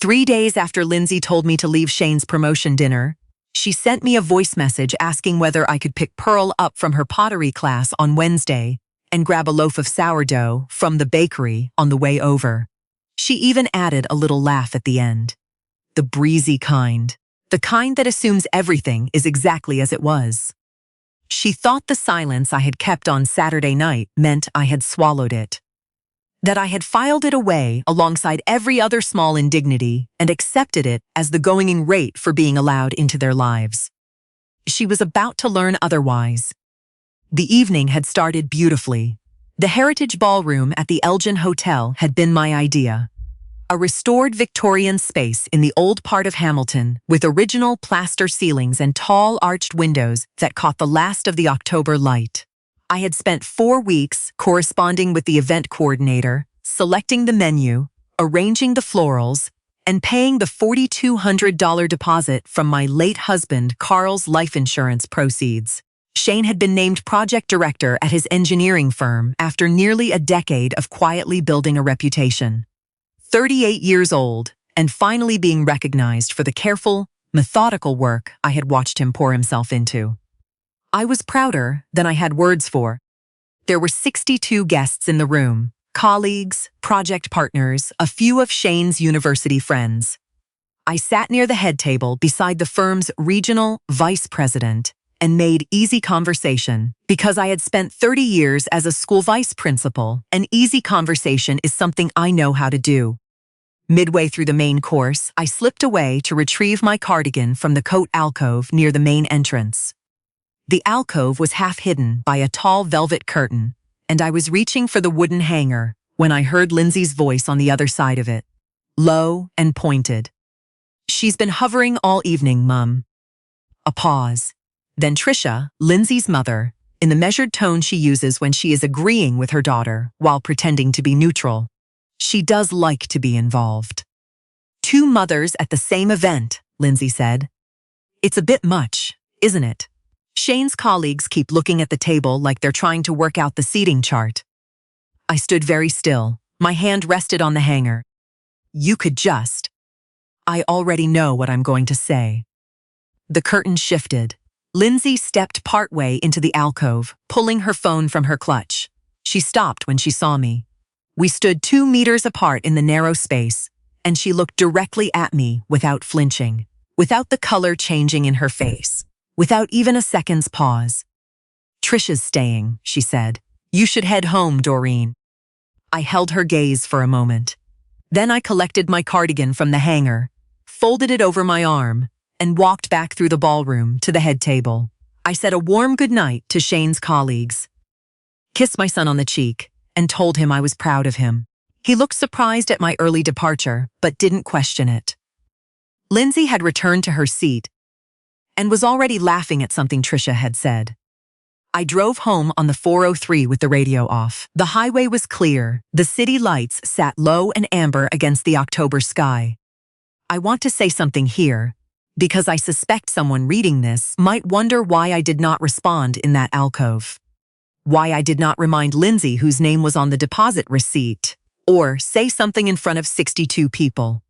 3 days after Lindsey told me to leave Shane's promotion dinner, she sent me a voice message asking whether I could pick Pearl up from her pottery class on Wednesday and grab a loaf of sourdough from the bakery on the way over. She even added a little laugh at the end. The breezy kind. The kind that assumes everything is exactly as it was. She thought the silence I had kept on Saturday night meant I had swallowed it. That I had filed it away alongside every other small indignity and accepted it as the going rate for being allowed into their lives. She was about to learn otherwise. The evening had started beautifully. The Heritage Ballroom at the Elgin Hotel had been my idea. A restored Victorian space in the old part of Hamilton with original plaster ceilings and tall arched windows that caught the last of the October light. I had spent 4 weeks corresponding with the event coordinator, selecting the menu, arranging the florals, and paying the $4,200 deposit from my late husband Carl's life insurance proceeds. Shane had been named project director at his engineering firm after nearly a decade of quietly building a reputation. 38 years old, and finally being recognized for the careful, methodical work I had watched him pour himself into. I was prouder than I had words for. There were 62 guests in the room, colleagues, project partners, a few of Shane's university friends. I sat near the head table beside the firm's regional vice president and made easy conversation because I had spent 30 years as a school vice principal, and easy conversation is something I know how to do. Midway through the main course, I slipped away to retrieve my cardigan from the coat alcove near the main entrance. The alcove was half hidden by a tall velvet curtain, and I was reaching for the wooden hanger when I heard Lindsey's voice on the other side of it, low and pointed. "She's been hovering all evening, Mum." A pause. Then Tricia, Lindsey's mother, in the measured tone she uses when she is agreeing with her daughter while pretending to be neutral. "She does like to be involved." "Two mothers at the same event," Lindsey said. "It's a bit much, isn't it?" Shane's colleagues keep looking at the table like they're trying to work out the seating chart. I stood very still, my hand rested on the hanger. "You could just..." I already know what I'm going to say. The curtain shifted. Lindsey stepped partway into the alcove, pulling her phone from her clutch. She stopped when she saw me. We stood 2 meters apart in the narrow space, and she looked directly at me without flinching, without the color changing in her face, without even a second's pause. "Tricia's staying," she said. "You should head home, Doreen." I held her gaze for a moment. Then I collected my cardigan from the hanger, folded it over my arm, and walked back through the ballroom to the head table. I said a warm goodnight to Shane's colleagues, kissed my son on the cheek, and told him I was proud of him. He looked surprised at my early departure, but didn't question it. Lindsey had returned to her seat and was already laughing at something Tricia had said. I drove home on the 403 with the radio off. The highway was clear. The city lights sat low and amber against the October sky. I want to say something here, because I suspect someone reading this might wonder why I did not respond in that alcove. Why I did not remind Lindsey whose name was on the deposit receipt, or say something in front of 62 people.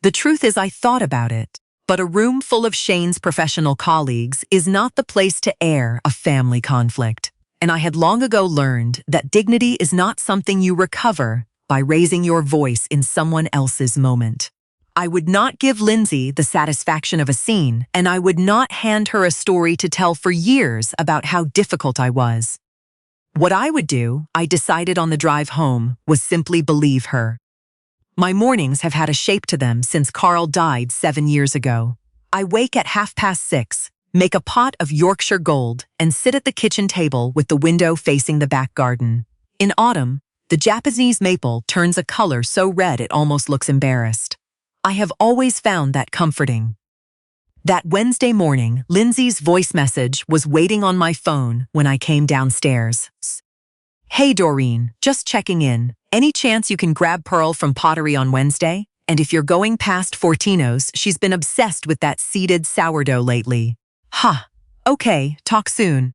The truth is I thought about it, but a room full of Shane's professional colleagues is not the place to air a family conflict, and I had long ago learned that dignity is not something you recover by raising your voice in someone else's moment. I would not give Lindsey the satisfaction of a scene, and I would not hand her a story to tell for years about how difficult I was. What I would do, I decided on the drive home, was simply believe her. My mornings have had a shape to them since Carl died 7 years ago. I wake at 6:30, make a pot of Yorkshire gold, and sit at the kitchen table with the window facing the back garden. In autumn, the Japanese maple turns a color so red it almost looks embarrassed. I have always found that comforting. That Wednesday morning, Lindsey's voice message was waiting on my phone when I came downstairs. "Hey Doreen, just checking in. Any chance you can grab Pearl from pottery on Wednesday? And if you're going past Fortino's, she's been obsessed with that seeded sourdough lately." "Huh. Okay, talk soon."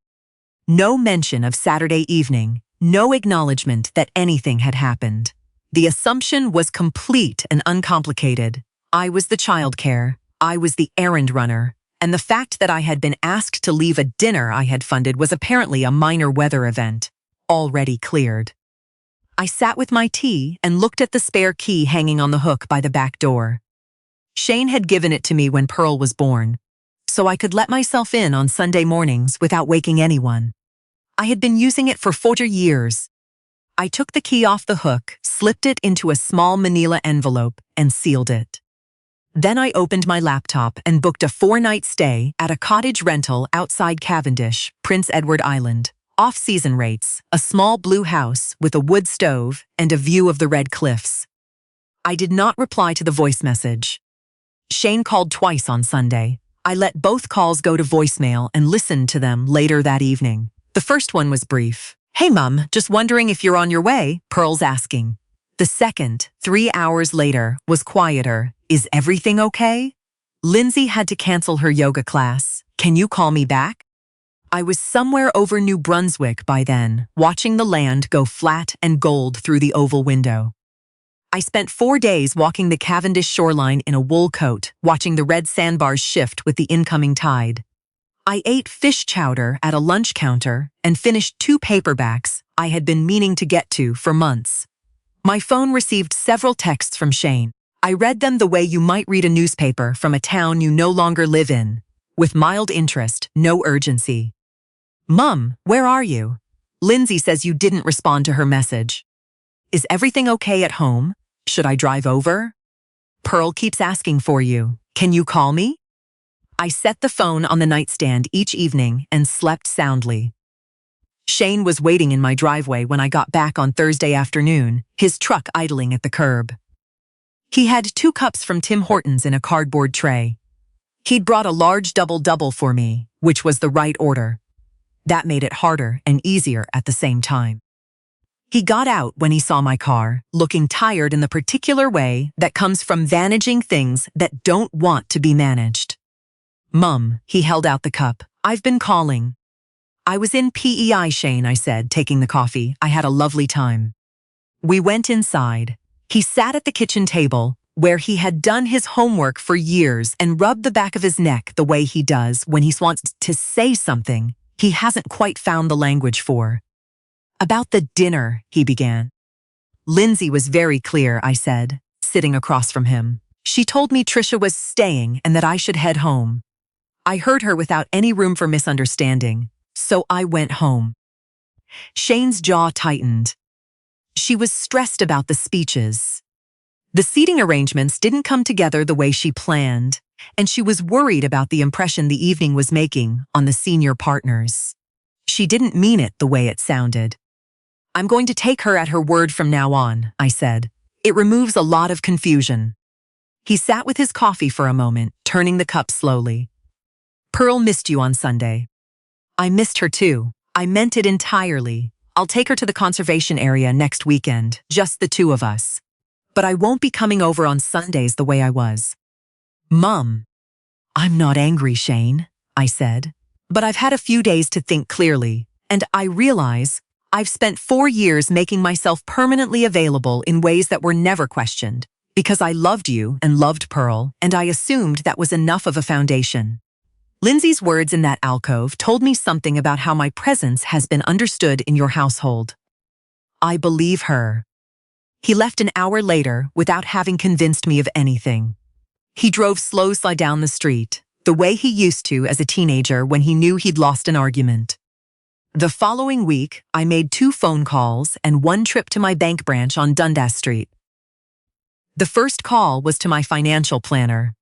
No mention of Saturday evening, no acknowledgement that anything had happened. The assumption was complete and uncomplicated. I was the childcare, I was the errand runner, and the fact that I had been asked to leave a dinner I had funded was apparently a minor weather event, already cleared. I sat with my tea and looked at the spare key hanging on the hook by the back door. Shane had given it to me when Pearl was born, so I could let myself in on Sunday mornings without waking anyone. I had been using it for 40 years. I took the key off the hook, slipped it into a small manila envelope, and sealed it. Then I opened my laptop and booked a 4-night stay at a cottage rental outside Cavendish, Prince Edward Island. Off-season rates, a small blue house with a wood stove and a view of the red cliffs. I did not reply to the voice message. Shane called twice on Sunday. I let both calls go to voicemail and listened to them later that evening. The first one was brief. "Hey, Mum, just wondering if you're on your way," Pearl's asking. The second, 3 hours later, was quieter. "Is everything okay? Lindsey had to cancel her yoga class. Can you call me back?" I was somewhere over New Brunswick by then, watching the land go flat and gold through the oval window. I spent 4 days walking the Cavendish shoreline in a wool coat, watching the red sandbars shift with the incoming tide. I ate fish chowder at a lunch counter and finished 2 paperbacks I had been meaning to get to for months. My phone received several texts from Shane. I read them the way you might read a newspaper from a town you no longer live in, with mild interest, no urgency. "Mum, where are you? Lindsey says you didn't respond to her message. Is everything okay at home? Should I drive over? Pearl keeps asking for you. Can you call me?" I set the phone on the nightstand each evening and slept soundly. Shane was waiting in my driveway when I got back on Thursday afternoon, his truck idling at the curb. He had 2 cups from Tim Hortons in a cardboard tray. He'd brought a large double-double for me, which was the right order. That made it harder and easier at the same time. He got out when he saw my car, looking tired in the particular way that comes from managing things that don't want to be managed. "Mum," he held out the cup. "I've been calling." "I was in PEI, Shane," I said, taking the coffee. "I had a lovely time." We went inside. He sat at the kitchen table, where he had done his homework for years, and rubbed the back of his neck the way he does when he wants to say something he hasn't quite found the language for. "About the dinner," he began. "Lindsey was very clear," I said, sitting across from him. "She told me Trisha was staying and that I should head home. I heard her without any room for misunderstanding, so I went home." Shane's jaw tightened. She was stressed about the speeches. The seating arrangements didn't come together the way she planned, and she was worried about the impression the evening was making on the senior partners. She didn't mean it the way it sounded. "I'm going to take her at her word from now on," I said. "It removes a lot of confusion." He sat with his coffee for a moment, turning the cup slowly. "Pearl missed you on Sunday." "I missed her too. I meant it entirely. I'll take her to the conservation area next weekend, just the 2 of us. But I won't be coming over on Sundays the way I was." "Mum." "I'm not angry, Shane," I said. "But I've had a few days to think clearly, and I realize I've spent 4 years making myself permanently available in ways that were never questioned, because I loved you and loved Pearl, and I assumed that was enough of a foundation. Lindsey's words in that alcove told me something about how my presence has been understood in your household. I believe her." He left an hour later without having convinced me of anything. He drove slowly down the street, the way he used to as a teenager when he knew he'd lost an argument. The following week, I made 2 phone calls and 1 trip to my bank branch on Dundas Street. The first call was to my financial planner.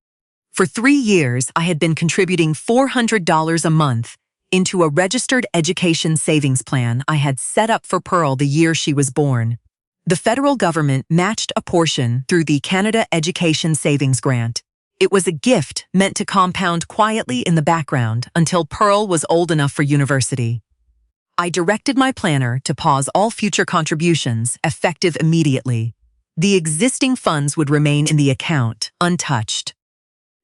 For 3 years, I had been contributing $400 a month into a registered education savings plan I had set up for Pearl the year she was born. The federal government matched a portion through the Canada Education Savings Grant. It was a gift meant to compound quietly in the background until Pearl was old enough for university. I directed my planner to pause all future contributions, effective immediately. The existing funds would remain in the account, untouched.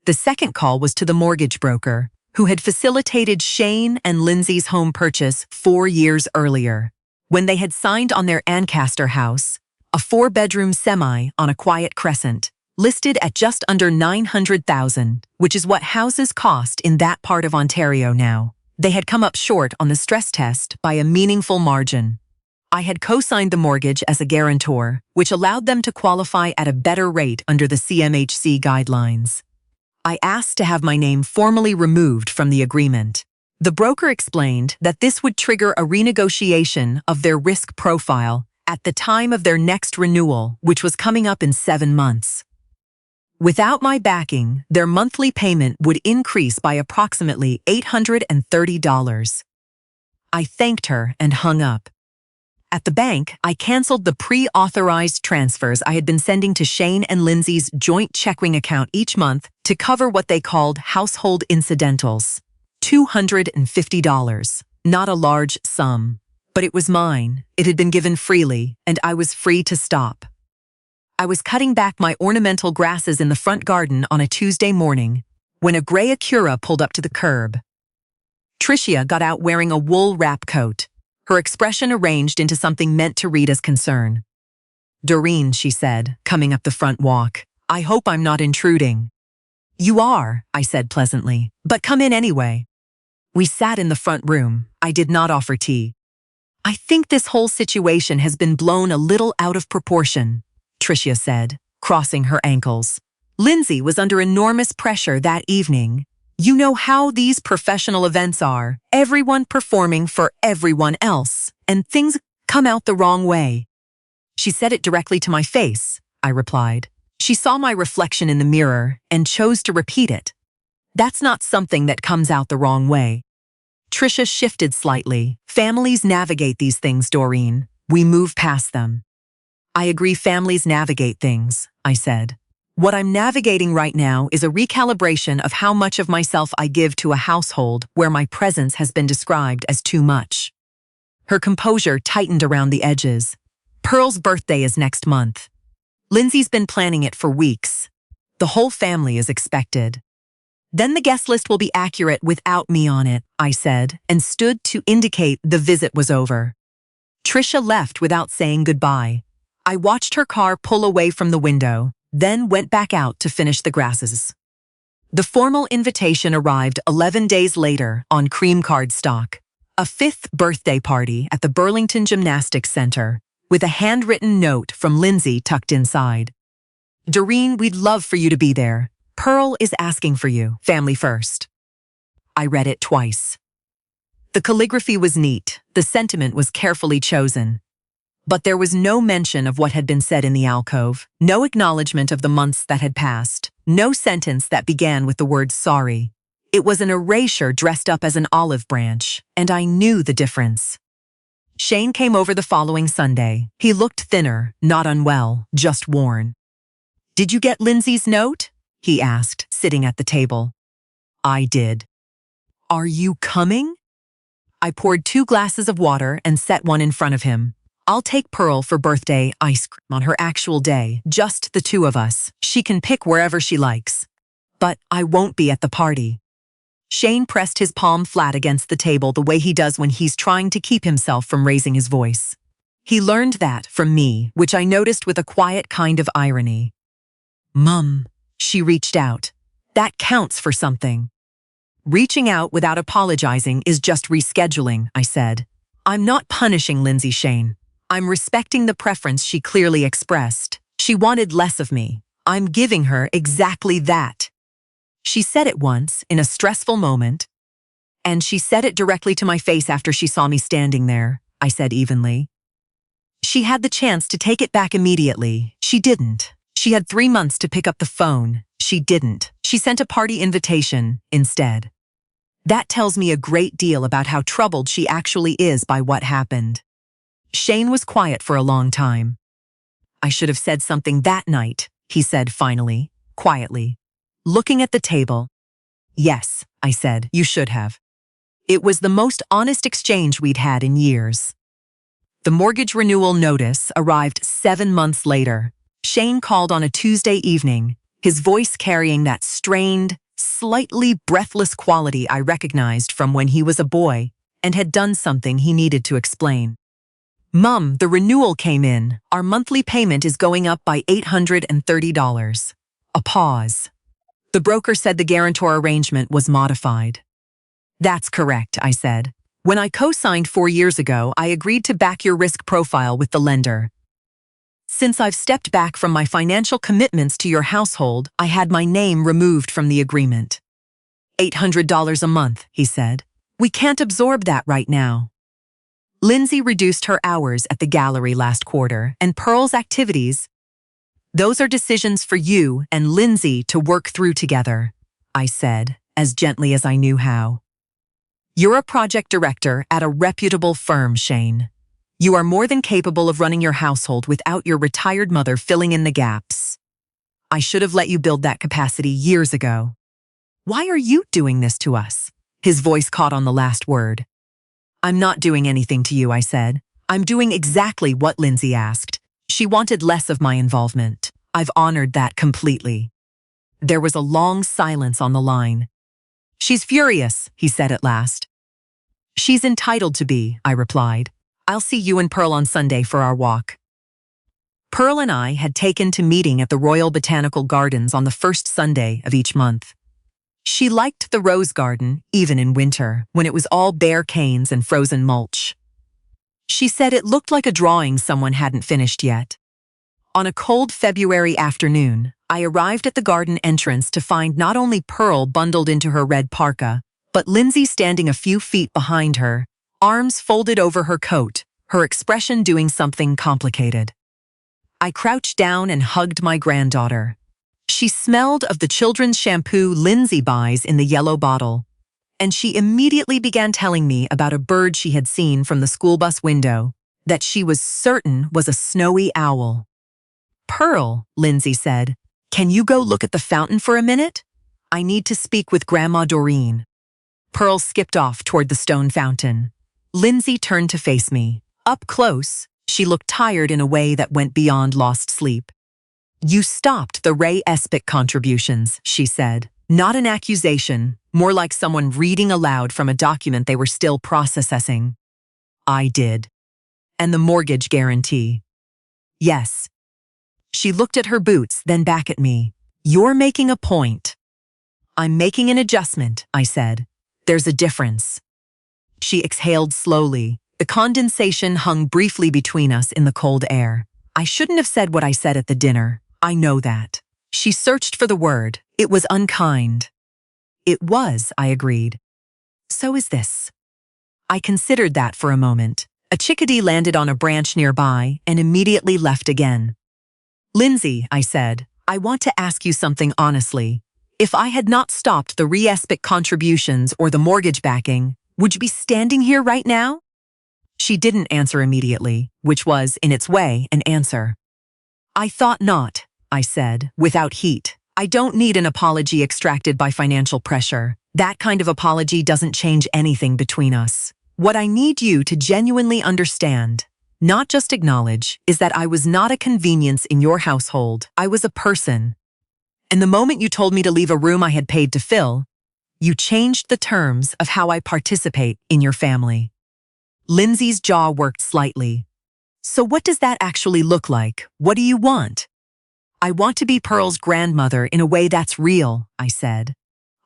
The second call was to the mortgage broker, who had facilitated Shane and Lindsey's home purchase 4 years earlier, when they had signed on their Ancaster house, a 4-bedroom semi on a quiet crescent. listed at just under $900,000, which is what houses cost in that part of Ontario now. They had come up short on the stress test by a meaningful margin. I had co-signed the mortgage as a guarantor, which allowed them to qualify at a better rate under the CMHC guidelines. I asked to have my name formally removed from the agreement. The broker explained that this would trigger a renegotiation of their risk profile at the time of their next renewal, which was coming up in 7 months. Without my backing, their monthly payment would increase by approximately $830. I thanked her and hung up. At the bank, I canceled the pre-authorized transfers I had been sending to Shane and Lindsey's joint checking account each month to cover what they called household incidentals. $250. Not a large sum. But it was mine. It had been given freely, and I was free to stop. I was cutting back my ornamental grasses in the front garden on a Tuesday morning when a gray Acura pulled up to the curb. Tricia got out wearing a wool wrap coat, her expression arranged into something meant to read as concern. "Doreen," she said, coming up the front walk, "I hope I'm not intruding." "You are," I said pleasantly, "but come in anyway." We sat in the front room. I did not offer tea. "I think this whole situation has been blown a little out of proportion," Tricia said, crossing her ankles. "Lindsey was under enormous pressure that evening. You know how these professional events are, everyone performing for everyone else, and things come out the wrong way." "She said it directly to my face," I replied. "She saw my reflection in the mirror and chose to repeat it. That's not something that comes out the wrong way." Tricia shifted slightly. "Families navigate these things, Doreen. We move past them." "I agree, families navigate things," I said. "What I'm navigating right now is a recalibration of how much of myself I give to a household where my presence has been described as too much." Her composure tightened around the edges. "Pearl's birthday is next month. Lindsey's been planning it for weeks. The whole family is expected. Then the guest list will be accurate without me on it," I said, and stood to indicate the visit was over. Tricia left without saying goodbye. I watched her car pull away from the window, then went back out to finish the grasses. The formal invitation arrived 11 days later on cream card stock. A 5th birthday party at the Burlington Gymnastics Center, with a handwritten note from Lindsey tucked inside. "Doreen, we'd love for you to be there. Pearl is asking for you. Family first." I read it twice. The calligraphy was neat. The sentiment was carefully chosen. But there was no mention of what had been said in the alcove, no acknowledgement of the months that had passed, no sentence that began with the word sorry. It was an erasure dressed up as an olive branch, and I knew the difference. Shane came over the following Sunday. He looked thinner, not unwell, just worn. "Did you get Lindsey's note?" he asked, sitting at the table. I did. "Are you coming?" I poured 2 glasses of water and set one in front of him. "I'll take Pearl for birthday ice cream on her actual day, just the 2 of us. She can pick wherever she likes. But I won't be at the party." Shane pressed his palm flat against the table the way he does when he's trying to keep himself from raising his voice. He learned that from me, which I noticed with a quiet kind of irony. "Mum," she reached out. "That counts for something." "Reaching out without apologizing is just rescheduling," I said. "I'm not punishing Lindsey, Shane. I'm respecting the preference she clearly expressed. She wanted less of me. I'm giving her exactly that." She said it once, in a stressful moment, and she said it directly to my face after she saw me standing there, I said evenly. She had the chance to take it back immediately. She didn't. She had 3 months to pick up the phone. She didn't. She sent a party invitation instead. That tells me a great deal about how troubled she actually is by what happened. Shane was quiet for a long time. "I should have said something that night," he said finally, quietly, looking at the table. "Yes," I said, "you should have." It was the most honest exchange we'd had in years. The mortgage renewal notice arrived 7 months later. Shane called on a Tuesday evening, his voice carrying that strained, slightly breathless quality I recognized from when he was a boy and had done something he needed to explain. "Mum, the renewal came in. Our monthly payment is going up by $830. A pause. The broker said the guarantor arrangement was modified. That's correct, I said. When I co-signed 4 years ago, I agreed to back your risk profile with the lender. Since I've stepped back from my financial commitments to your household, I had my name removed from the agreement. $800 a month, he said. We can't absorb that right now. Lindsey reduced her hours at the gallery last quarter, and Pearl's activities. Those are decisions for you and Lindsey to work through together, I said, as gently as I knew how. You're a project director at a reputable firm, Shane. You are more than capable of running your household without your retired mother filling in the gaps. I should have let you build that capacity years ago. Why are you doing this to us? His voice caught on the last word. I'm not doing anything to you, I said. I'm doing exactly what Lindsey asked. She wanted less of my involvement. I've honored that completely. There was a long silence on the line. She's furious, he said at last. She's entitled to be, I replied. I'll see you and Pearl on Sunday for our walk. Pearl and I had taken to meeting at the Royal Botanical Gardens on the first Sunday of each month. She liked the rose garden, even in winter, when it was all bare canes and frozen mulch. She said it looked like a drawing someone hadn't finished yet. On a cold February afternoon, I arrived at the garden entrance to find not only Pearl bundled into her red parka, but Lindsey standing a few feet behind her, arms folded over her coat, her expression doing something complicated. I crouched down and hugged my granddaughter. She smelled of the children's shampoo Lindsey buys in the yellow bottle, and she immediately began telling me about a bird she had seen from the school bus window that she was certain was a snowy owl. Pearl, Lindsey said, can you go look at the fountain for a minute? I need to speak with Grandma Doreen. Pearl skipped off toward the stone fountain. Lindsey turned to face me. Up close, she looked tired in a way that went beyond lost sleep. You stopped the RESP contributions, she said. Not an accusation, more like someone reading aloud from a document they were still processing. I did. And the mortgage guarantee. Yes. She looked at her boots, then back at me. You're making a point. I'm making an adjustment, I said. There's a difference. She exhaled slowly. The condensation hung briefly between us in the cold air. I shouldn't have said what I said at the dinner. I know that. She searched for the word. It was unkind. It was, I agreed. So is this. I considered that for a moment. A chickadee landed on a branch nearby and immediately left again. Lindsey, I said, I want to ask you something honestly. If I had not stopped the RESP contributions or the mortgage backing, would you be standing here right now? She didn't answer immediately, which was, in its way, an answer. I thought not, I said, without heat. I don't need an apology extracted by financial pressure. That kind of apology doesn't change anything between us. What I need you to genuinely understand, not just acknowledge, is that I was not a convenience in your household. I was a person. And the moment you told me to leave a room I had paid to fill, you changed the terms of how I participate in your family. Lindsey's jaw worked slightly. So what does that actually look like? What do you want? I want to be Pearl's grandmother in a way that's real, I said.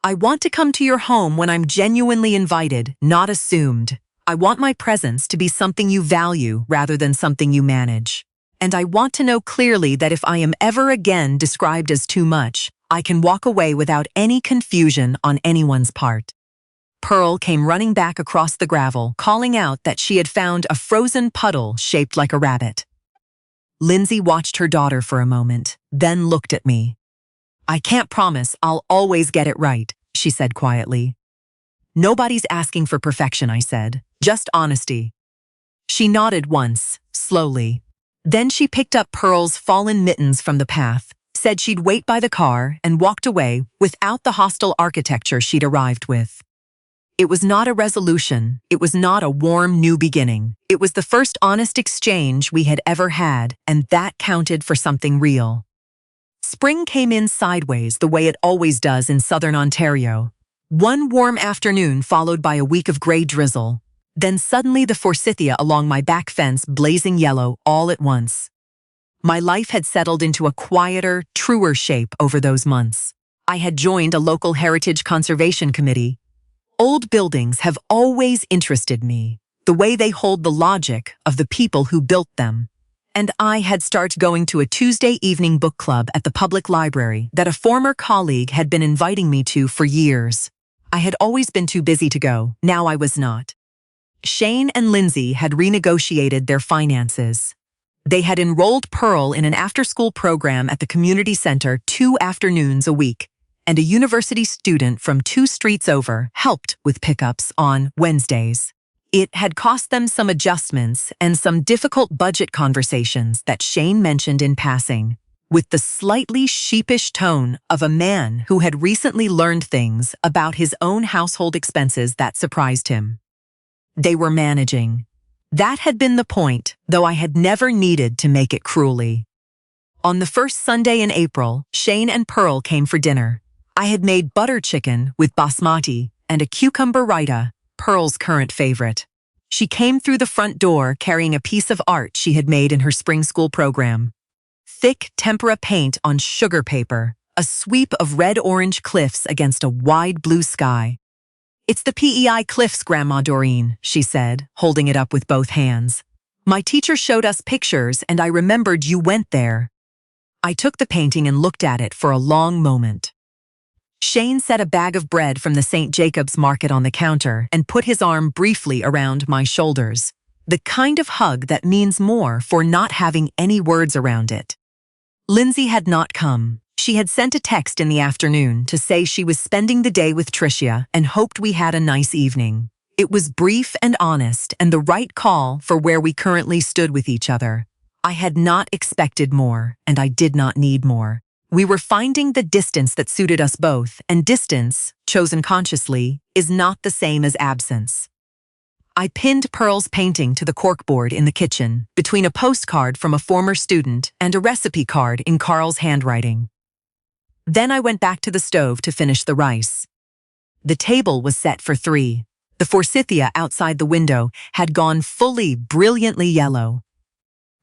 I want to come to your home when I'm genuinely invited, not assumed. I want my presence to be something you value rather than something you manage. And I want to know clearly that if I am ever again described as too much, I can walk away without any confusion on anyone's part. Pearl came running back across the gravel, calling out that she had found a frozen puddle shaped like a rabbit. Lindsey watched her daughter for a moment, then looked at me. I can't promise I'll always get it right, she said quietly. Nobody's asking for perfection, I said, just honesty. She nodded once, slowly. Then she picked up Pearl's fallen mittens from the path, said she'd wait by the car, and walked away without the hostile architecture she'd arrived with. It was not a resolution. It was not a warm new beginning. It was the first honest exchange we had ever had, and that counted for something real. Spring came in sideways the way it always does in southern Ontario. One warm afternoon followed by a week of gray drizzle. Then suddenly the forsythia along my back fence blazing yellow all at once. My life had settled into a quieter, truer shape over those months. I had joined a local heritage conservation committee. Old buildings have always interested me, the way they hold the logic of the people who built them. And I had started going to a Tuesday evening book club at the public library that a former colleague had been inviting me to for years. I had always been too busy to go, now I was not. Shane and Lindsey had renegotiated their finances. They had enrolled Pearl in an after-school program at the community center 2 afternoons a week, and a university student from 2 streets over helped with pickups on Wednesdays. It had cost them some adjustments and some difficult budget conversations that Shane mentioned in passing, with the slightly sheepish tone of a man who had recently learned things about his own household expenses that surprised him. They were managing. That had been the point, though I had never needed to make it cruelly. On the first Sunday in April, Shane and Pearl came for dinner. I had made butter chicken with basmati and a cucumber raita, Pearl's current favorite. She came through the front door carrying a piece of art she had made in her spring school program. Thick tempera paint on sugar paper, a sweep of red-orange cliffs against a wide blue sky. "It's the PEI cliffs, Grandma Doreen," she said, holding it up with both hands. "My teacher showed us pictures and I remembered you went there." I took the painting and looked at it for a long moment. Shane set a bag of bread from the St. Jacob's Market on the counter and put his arm briefly around my shoulders, the kind of hug that means more for not having any words around it. Lindsey had not come. She had sent a text in the afternoon to say she was spending the day with Tricia and hoped we had a nice evening. It was brief and honest and the right call for where we currently stood with each other. I had not expected more, and I did not need more. We were finding the distance that suited us both, and distance, chosen consciously, is not the same as absence. I pinned Pearl's painting to the corkboard in the kitchen, between a postcard from a former student and a recipe card in Carl's handwriting. Then I went back to the stove to finish the rice. The table was set for 3. The forsythia outside the window had gone fully, brilliantly yellow.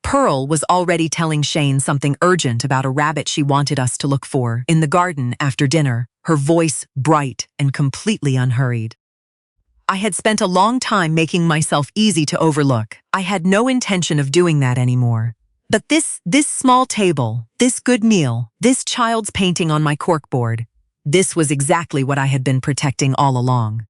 Pearl was already telling Shane something urgent about a rabbit she wanted us to look for in the garden after dinner, her voice bright and completely unhurried. I had spent a long time making myself easy to overlook. I had no intention of doing that anymore. But this small table, this good meal, this child's painting on my corkboard, this was exactly what I had been protecting all along.